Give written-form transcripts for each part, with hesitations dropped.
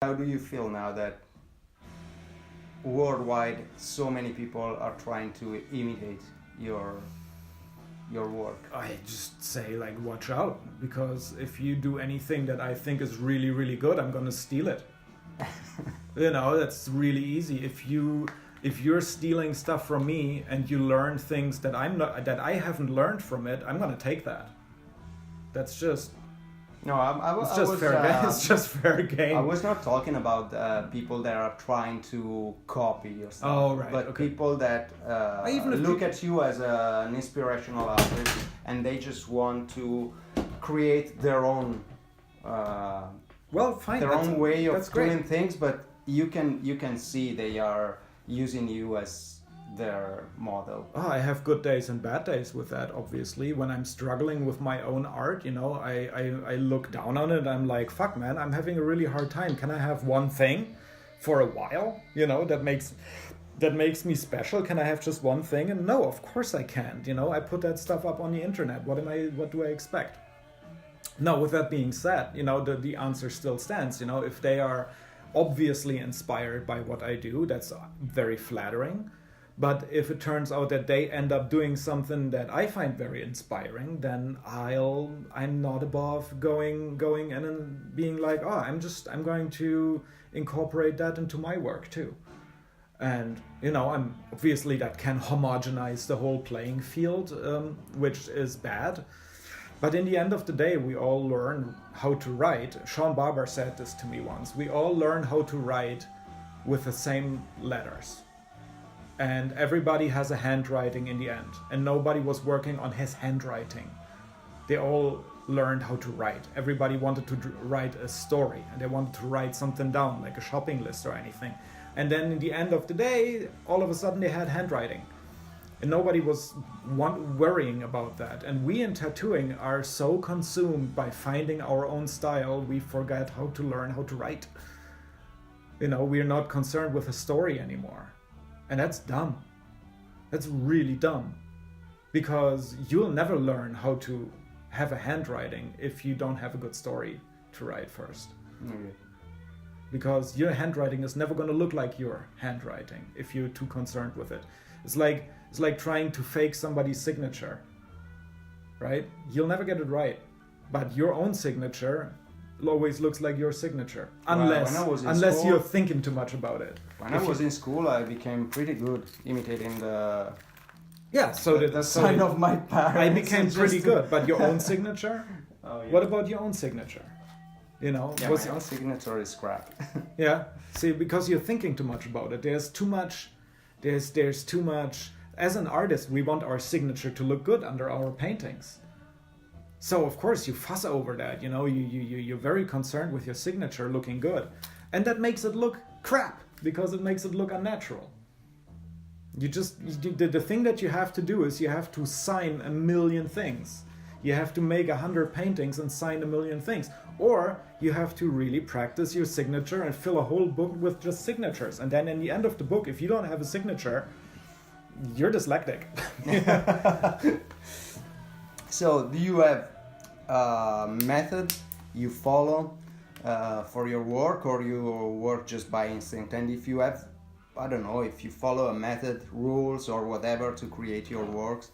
How do you feel now that worldwide so many people are trying to imitate your work? I just say, like, watch out, because if you do anything that I think is really, really good, I'm gonna steal it. That's really easy. If you're stealing stuff from me and you learn things that I haven't learned from it, I'm gonna take that. That's just it's just fair game. I was not talking about people that are trying to copy your stuff. Oh, right. But Okay. people that look at you as an inspirational artist and they just want to create their own fine. own way of doing great. things, but you can see they are using you as their model. I have good days and bad days with that, obviously. When I'm struggling with my own art, I look down on it. I'm like, fuck, man, I'm having a really hard time. Can I have one thing for a while, that makes me special? Can I have just one thing? And no, of course I can't. I put that stuff up on the internet. What do I expect? No, with that being said, the answer still stands. If they are obviously inspired by what I do, that's very flattering. But if it turns out that they end up doing something that I find very inspiring, then I'm not above going in and being like, I'm going to incorporate that into my work too. And I'm obviously, that can homogenize the whole playing field, which is bad. But in the end of the day, we all learn how to write. Sean Barber said this to me once. We all learn how to write with the same letters. And everybody has a handwriting in the end. And nobody was working on his handwriting. They all learned how to write. Everybody wanted to write a story. And they wanted to write something down, like a shopping list or anything. And then in the end of the day, all of a sudden they had handwriting. And nobody was worrying about that. And we in tattooing are so consumed by finding our own style, we forget how to learn how to write. We're not concerned with a story anymore. And that's dumb. That's really dumb. Because you'll never learn how to have a handwriting if you don't have a good story to write first. Okay. Because your handwriting is never going to look like your handwriting if you're too concerned with it. It's like trying to fake somebody's signature, right? You'll never get it right. But your own signature always looks like your signature, unless you're thinking too much about it. When I was in school, I became pretty good imitating the sign of my parents. I became pretty good, but your own signature? Oh, yeah. What about your own signature? My own signature is crap. Yeah, see, because you're thinking too much about it. There's too much. As an artist, we want our signature to look good under our paintings. So of course you fuss over that, you're very concerned with your signature looking good. And that makes it look crap, because it makes it look unnatural. The thing that you have to do is you have to sign 1,000,000 things. You have to make 100 paintings and sign 1,000,000 things. Or you have to really practice your signature and fill a whole book with just signatures. And then in the end of the book, if you don't have a signature, you're dyslexic. So, do you have a method you follow for your work, or you work just by instinct? And if you have, if you follow a method, rules, or whatever to create your works,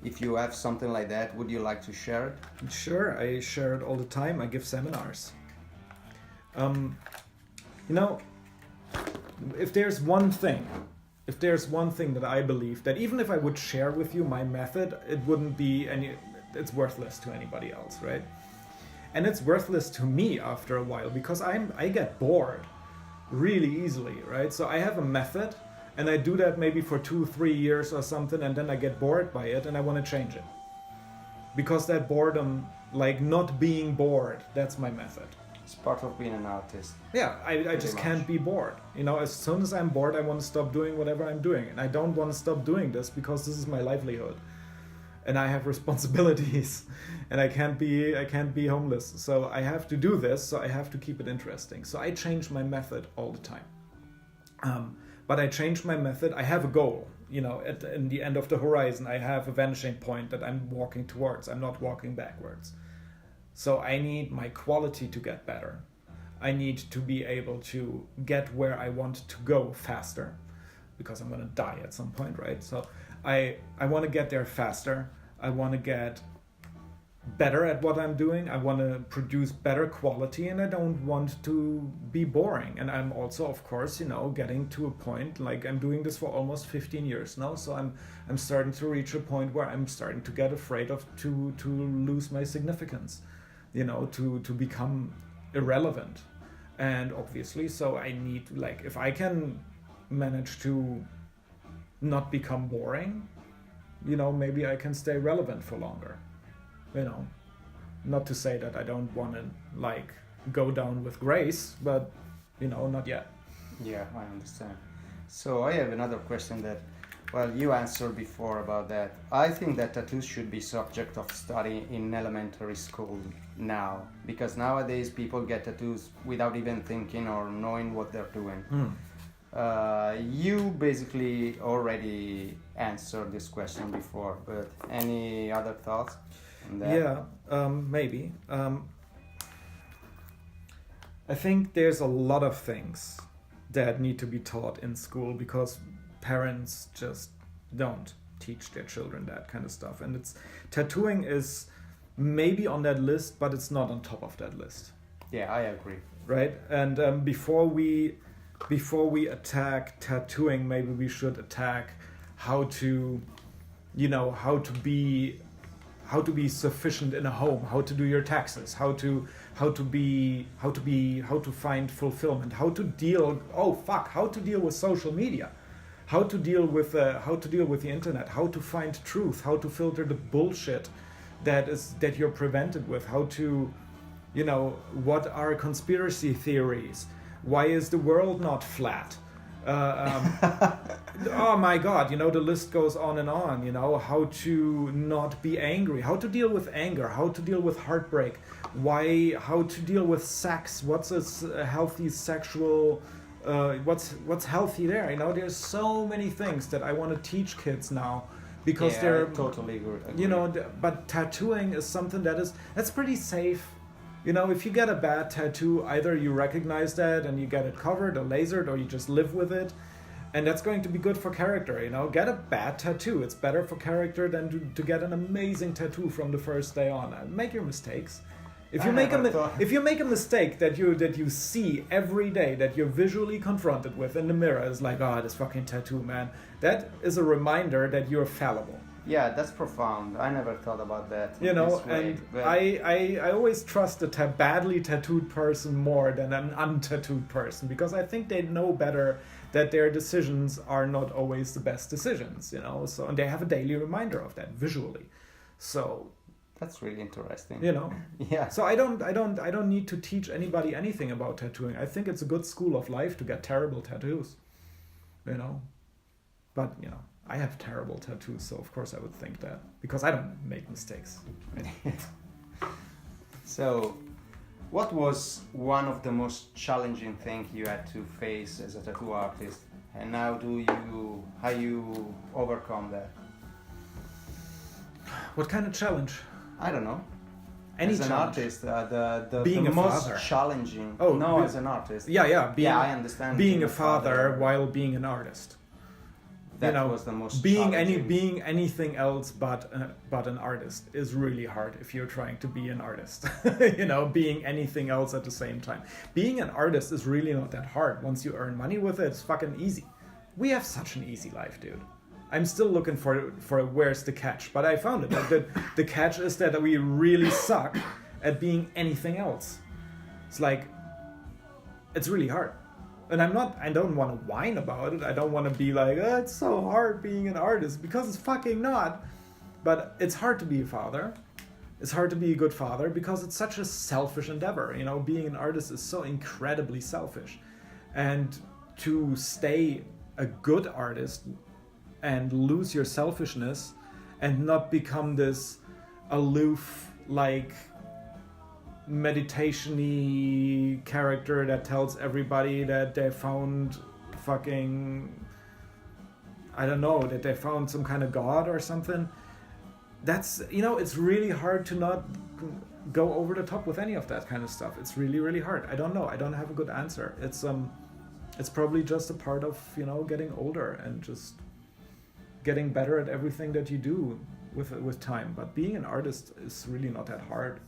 if you have something like that, would you like to share it? Sure, I share it all the time. I give seminars. If there's one thing that I believe, that even if I would share with you my method, it wouldn't be it's worthless to anybody else, right? And it's worthless to me after a while, because I get bored really easily, right? So I have a method, and I do that maybe for 2-3 years or something, and then I get bored by it and I want to change it. Because that boredom, like not being bored, that's my method. It's part of being an artist. Yeah, I just can't be bored. As soon as I'm bored, I want to stop doing whatever I'm doing. And I don't want to stop doing this because this is my livelihood. And I have responsibilities. And I can't be homeless. So I have to do this, so I have to keep it interesting. So I change my method all the time. But I change my method. I have a goal. In the end of the horizon, I have a vanishing point that I'm walking towards. I'm not walking backwards. So I need my quality to get better. I need to be able to get where I want to go faster, because I'm going to die at some point, right? So I want to get there faster. I want to get better at what I'm doing. I want to produce better quality, and I don't want to be boring. And I'm also, of course, getting to a point, like I'm doing this for almost 15 years now, so I'm starting to reach a point where I'm starting to get afraid to lose my significance, to become irrelevant. And obviously, so I need, like, if I can manage to not become boring, maybe I can stay relevant for longer. Not to say that I don't want to, like, go down with grace, but not yet. Yeah, I understand. So I have another question that, well, you answered before about that. I think that tattoos should be subject of study in elementary school now, because nowadays people get tattoos without even thinking or knowing what they're doing. You basically already answered this question before, but any other thoughts on that? Yeah, maybe. I think there's a lot of things that need to be taught in school, because parents just don't teach their children that kind of stuff. And tattooing is maybe on that list, but it's not on top of that list. Yeah, I agree. Right? And before we attack tattooing, maybe we should attack how to be sufficient in a home, how to do your taxes, how to find fulfillment, how to deal with social media, how to deal with the internet, how to find truth, how to filter the bullshit that you're prevented with, how to, what are conspiracy theories, why is the world not flat? Oh my God, the list goes on and on, how to not be angry, how to deal with anger, how to deal with heartbreak, how to deal with sex, what's a healthy sexual, what's healthy there, there's so many things that I want to teach kids now, because they're I totally agree. But tattooing is something that's pretty safe. If you get a bad tattoo, either you recognize that and you get it covered or lasered, or you just live with it, and that's going to be good for character. Get a bad tattoo. It's better for character than to get an amazing tattoo from the first day on. Make your mistakes. If you make a mistake that you see every day, that you're visually confronted with in the mirror, is like, oh, this fucking tattoo, man. That is a reminder that you're fallible. Yeah, that's profound. I never thought about that. I always trust a badly tattooed person more than an untattooed person, because I think they know better that their decisions are not always the best decisions, So, and they have a daily reminder of that visually. So that's really interesting. Yeah. So I don't need to teach anybody anything about tattooing. I think it's a good school of life to get terrible tattoos. But I have terrible tattoos, so of course I would think that, because I don't make mistakes. So, what was one of the most challenging things you had to face as a tattoo artist, and how you overcome that? What kind of challenge? I don't know. As an artist, being the a most father. challenging. Oh, no, as an artist. Yeah. I understand. Being a father while being an artist. That was the most being challenging. anything else but an artist is really hard if you're trying to be an artist. Being anything else at the same time. Being an artist is really not that hard. Once you earn money with it, it's fucking easy. We have such an easy life, dude. I'm still looking for where's the catch, but I found it. The catch is that we really suck at being anything else. It's like, it's really hard. And I don't want to whine about it. I don't want to be like, oh, it's so hard being an artist, because it's fucking not. But it's hard to be a father. It's hard to be a good father, because it's such a selfish endeavor. Being an artist is so incredibly selfish. And to stay a good artist and lose your selfishness and not become this aloof, like, meditation-y character that tells everybody that they found fucking, I don't know, that they found some kind of god or something. That's, it's really hard to not go over the top with any of that kind of stuff. It's really, really hard. I don't know. I don't have a good answer. It's probably just a part of, getting older and just getting better at everything that you do with time. But being an artist is really not that hard.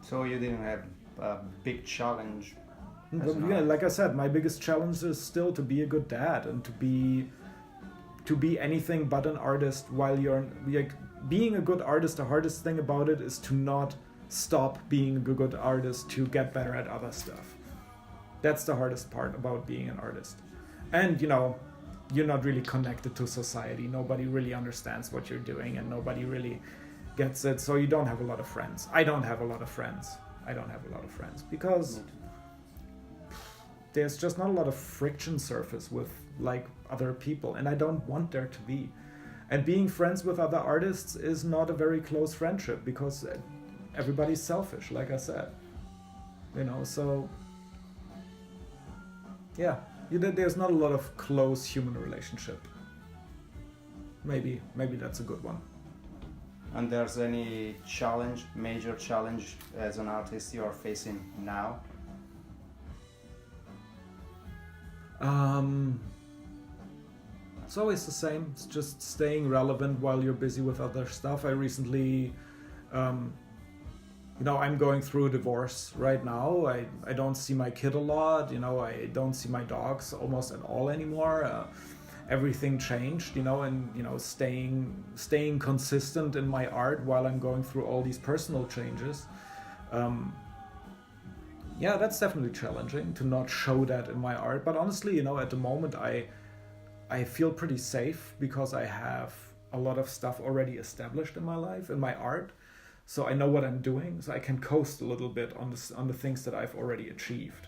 So you didn't have a big challenge? But yeah, like I said, my biggest challenge is still to be a good dad and to be anything but an artist while you're like, being a good artist. The hardest thing about it is to not stop being a good artist to get better at other stuff. That's the hardest part about being an artist. And you're not really connected to society. Nobody really understands what you're doing and nobody really gets it. So you don't have a lot of friends. I don't have a lot of friends because there's just not a lot of friction surface with like other people, and I don't want there to be. And being friends with other artists is not a very close friendship because everybody's selfish, like I said. So yeah, there's not a lot of close human relationship. Maybe that's a good one. And there's any major challenge as an artist you are facing now? It's always the same. It's just staying relevant while you're busy with other stuff. I recently, I'm going through a divorce right now. I don't see my kid a lot. I don't see my dogs almost at all anymore. Everything changed, and staying consistent in my art while I'm going through all these personal changes. Yeah, that's definitely challenging to not show that in my art. But honestly, at the moment, I feel pretty safe because I have a lot of stuff already established in my life, in my art. So I know what I'm doing. So I can coast a little bit on the things that I've already achieved.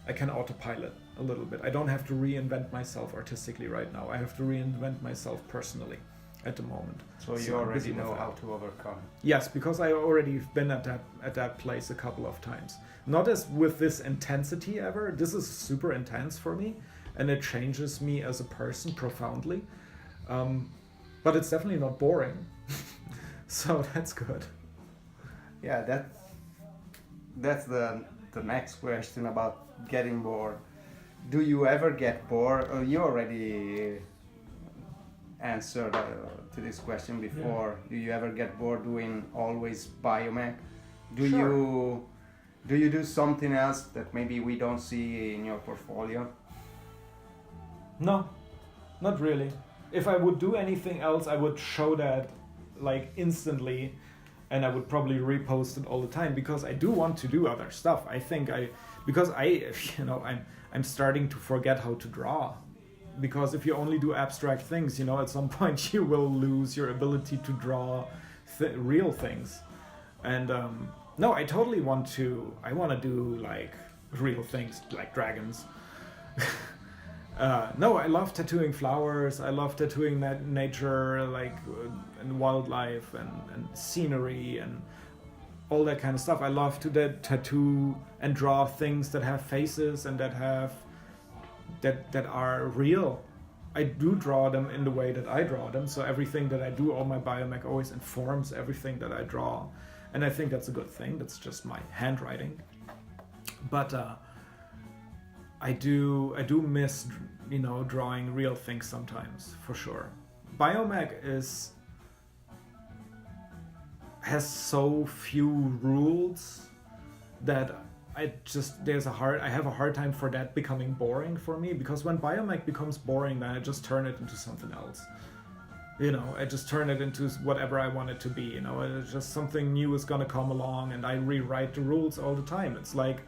I can autopilot a little bit. I don't have to reinvent myself artistically right now. I have to reinvent myself personally at the moment. So you already know how to overcome. Yes, because I already been at that place a couple of times. Not as with this intensity ever. This is super intense for me, and it changes me as a person profoundly. But it's definitely not boring. So that's good. Yeah, that's the next question about getting bored. Do you ever get bored? You already answered to this question before. Yeah. Do you ever get bored doing always biomech? Sure. Do you do something else that maybe we don't see in your portfolio? No, not really. If I would do anything else, I would show that like instantly, and I would probably repost it all the time because I do want to do other stuff. I think I'm starting to forget how to draw, because if you only do abstract things, at some point you will lose your ability to draw real things. And no, I totally want to do like real things like dragons. No, I love tattooing flowers. I love tattooing nature, like and wildlife and scenery and all that kind of stuff. I love to tattoo and draw things that have faces and that are real. I do draw them in the way that I draw them. So everything that I do, all my biomech always informs everything that I draw, and I think that's a good thing. That's just my handwriting. But I do miss, drawing real things sometimes, for sure. Biomech has so few rules that I have a hard time for that becoming boring for me, because when biomech becomes boring, then I just turn it into something else. I just turn it into whatever I want it to be. It's just something new is gonna come along, and I rewrite the rules all the time. It's like,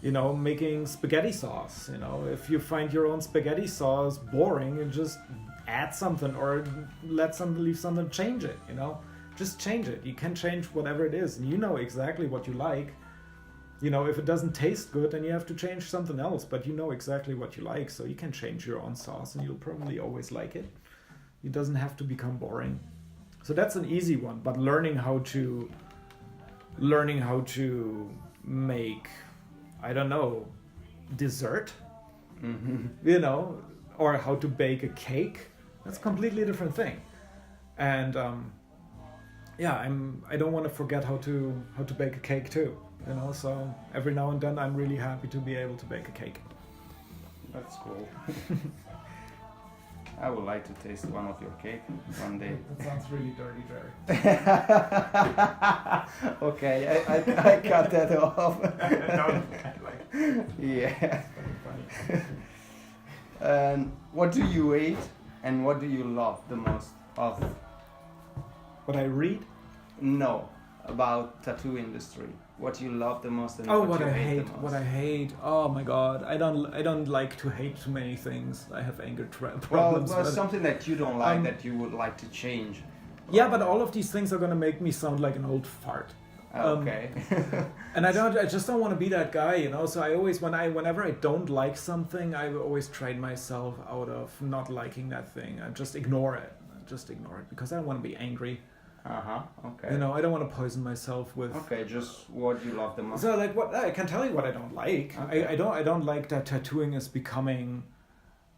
making spaghetti sauce. If you find your own spaghetti sauce boring, you just add something or leave something change it. Just change it. You can change whatever it is, and you know exactly what you like. If it doesn't taste good, then you have to change something else, but you know exactly what you like, so you can change your own sauce and you'll probably always like it. It doesn't have to become boring. So that's an easy one, but learning how to make, I don't know, dessert, or how to bake a cake, that's a completely different thing. And I don't want to forget how to bake a cake too. So every now and then I'm really happy to be able to bake a cake. That's cool. I would like to taste one of your cake one day. That sounds really dirty, Jerry. Okay, I cut that off. Yeah. Funny. And what do you hate and what do you love the most of? What I read? No, about tattoo industry. What you love the most and What you I hate hate. the most. What I hate. Oh my God! I don't like to hate too many things. I have anger problems. Well, but, something that you don't like that you would like to change. yeah, but all of these things are gonna make me sound like an old fart. Okay. And I just don't want to be that guy, So I always, whenever I don't like something, I always trade myself out of not liking that thing. I just ignore it. Because I don't want to be angry. Okay. I don't want to poison myself with. Okay, just what you love the most. So what I can tell you what I don't like. Okay. I don't like that tattooing is becoming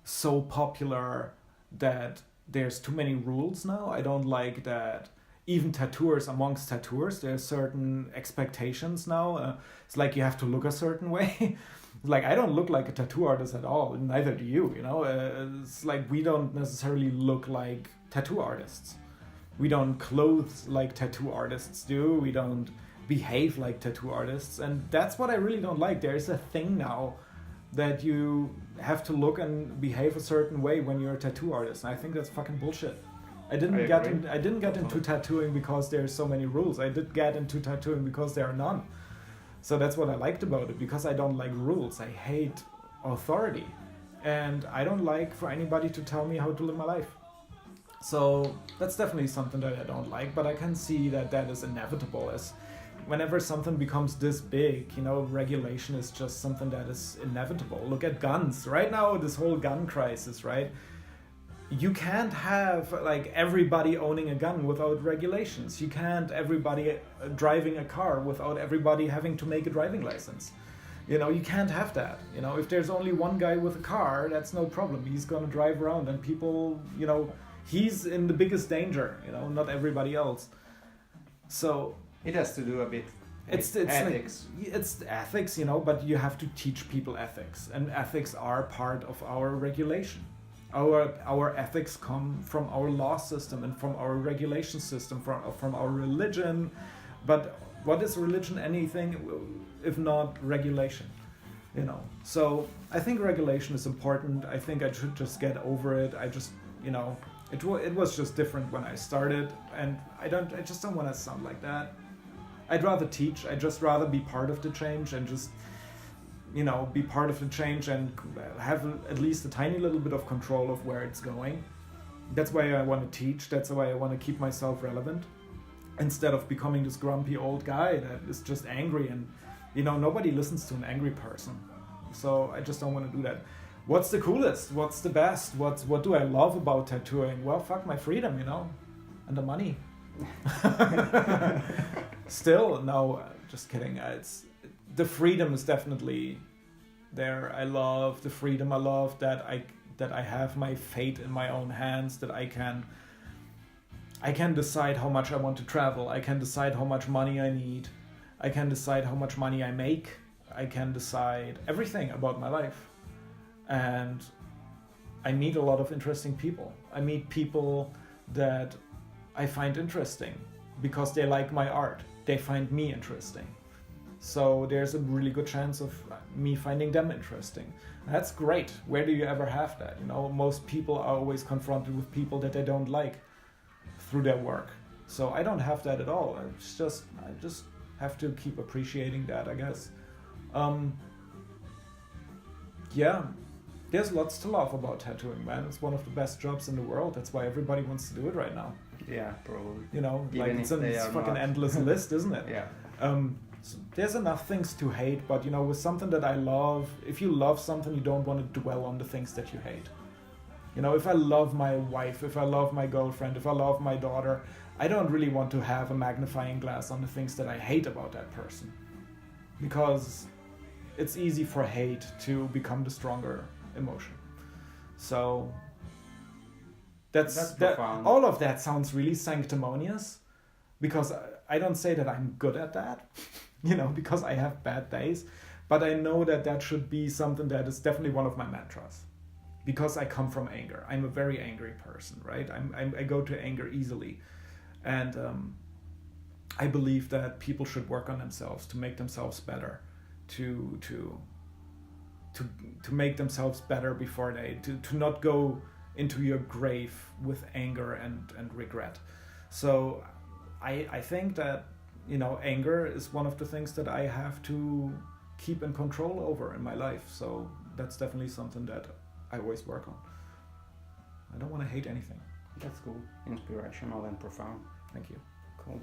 so popular that there's too many rules now. I don't like that. Even tattooers, amongst tattooers, there's certain expectations now. It's like you have to look a certain way. Like, I don't look like a tattoo artist at all. Neither do you, It's like we don't necessarily look like tattoo artists. We don't clothe like tattoo artists do. We don't behave like tattoo artists. And that's what I really don't like. There's a thing now that you have to look and behave a certain way when you're a tattoo artist. And I think that's fucking bullshit. I didn't get into tattooing because there's so many rules. I did get into tattooing because there are none. So that's what I liked about it, because I don't like rules. I hate authority. And I don't like for anybody to tell me how to live my life. So that's definitely something that I don't like, but I can see that is inevitable. As whenever something becomes this big, regulation is just something that is inevitable. Look at guns. Right now, this whole gun crisis, right? You can't have like everybody owning a gun without regulations. You can't everybody driving a car without everybody having to make a driving license. You can't have that. If there's only one guy with a car, that's no problem. He's gonna drive around and people, he's in the biggest danger, not everybody else. So it has to do a bit it's ethics. It's ethics, but you have to teach people ethics, and ethics are part of our regulation. Our ethics come from our law system and from our regulation system, from our religion. But what is religion? Anything if not regulation? So I think regulation is important. I think I should just get over it. I just, it was just different when I started, and I just don't want to sound like that. I'd rather teach. I'd just rather be part of the change and just, be part of the change and have at least a tiny little bit of control of where it's going. That's why I want to teach. That's why I want to keep myself relevant, instead of becoming this grumpy old guy that is just angry. And, nobody listens to an angry person. So I just don't want to do that. What's the coolest? What's the best? What do I love about tattooing? Well, fuck my freedom, and the money. Still, no, just kidding. The freedom is definitely there. I love the freedom. I love that I have my fate in my own hands, that I can decide how much I want to travel. I can decide how much money I need. I can decide how much money I make. I can decide everything about my life. And I meet a lot of interesting people. I meet people that I find interesting because they like my art. They find me interesting. So there's a really good chance of me finding them interesting. That's great. Where do you ever have that? Most people are always confronted with people that they don't like through their work. So I don't have that at all. I just have to keep appreciating that, I guess. Yeah, there's lots to love about tattooing, man. It's one of the best jobs in the world. That's why everybody wants to do it right now. Yeah, probably. It's a fucking endless list, isn't it? Yeah. So there's enough things to hate, but with something that I love, if you love something, you don't want to dwell on the things that you hate. If I love my wife, if I love my girlfriend, if I love my daughter, I don't really want to have a magnifying glass on the things that I hate about that person. Because it's easy for hate to become the stronger emotion. So that's profound. all of that sounds really sanctimonious, because I don't say that I'm good at that, because I have bad days, but I know that should be something that is definitely one of my mantras, because I come from anger. I'm a very angry person, right? I go to anger easily, and I believe that people should work on themselves to make themselves better, to make themselves better before to not go into your grave with anger and regret. So I think that anger is one of the things that I have to keep in control over in my life. So that's definitely something that I always work on. I don't want to hate anything. That's cool. Inspirational and profound. Thank you. Cool.